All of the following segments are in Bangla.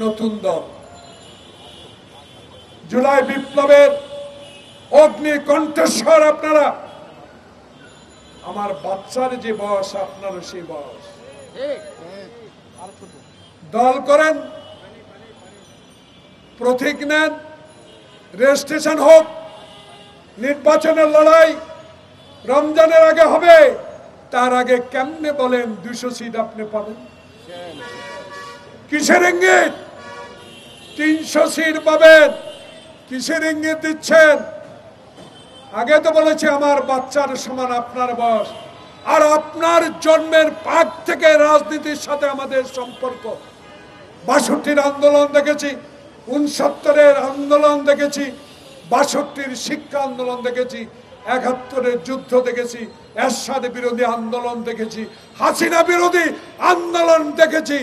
নতুন দল। জুলাই বিপ্লবের অগ্নি কণ্ঠস্বর আপনারা। আমার বাচ্চার যে বয়স আপনারও সেই বয়স। দল করেন, প্রতীক নেন, রেজিস্ট্রেশন হোক, নির্বাচনের লড়াই রমজানের আগে হবে। তার আগে কেমনে বলেন 200 সিট আপনি পাবেন? কিসের ইঙ্গিত? 300 সিট পাবেন, কিসের ইঙ্গিত দিচ্ছেন? আগে তো বলেছে আমার বাচ্চার সমান আপনার বয়স, আর আপনার জন্মের পাগ থেকে রাজনীতির সাথে আমাদের সম্পর্ক। 62-র আন্দোলন দেখেছি, 69-এর আন্দোলন দেখেছি, 62-র শিক্ষা আন্দোলন দেখেছি, 71-এর যুদ্ধ দেখেছি, এরশাদ বিরোধী আন্দোলন দেখেছি, হাসিনা বিরোধী আন্দোলন দেখেছি।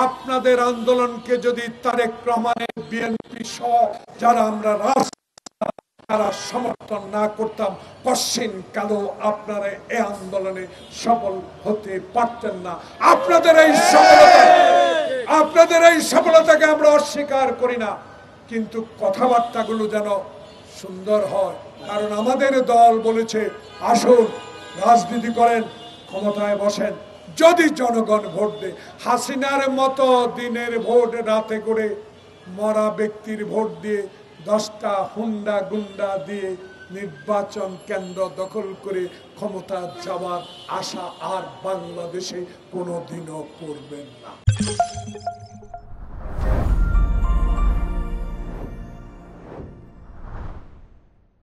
আপনাদের আন্দোলনকে যদি তারেক রহমানের বিএনপি সহ যারা আমরা তারা সমর্থন না করতাম, কশিন কালো আপনারা এই আন্দোলনে সফল হতে পারতেন না। আপনাদের এই সফলতাকে আমরা অস্বীকার করি না, কিন্তু কথাবার্তাগুলো যেন সুন্দর হয়। কারণ আমাদের দল বলেছে আসুন রাজনীতি করেন, ক্ষমতায় বসেন, যদি জনগণ ভোট দেয়। হাসিনার মতো দিনের ভোট রাতে করে মরা ব্যক্তির ভোট দিয়ে 10টা হুন্ডা গুন্ডা দিয়ে নির্বাচন কেন্দ্র দখল করে ক্ষমতা যাওয়ার আশা আর বাংলাদেশে কোনোদিনও করবেন না।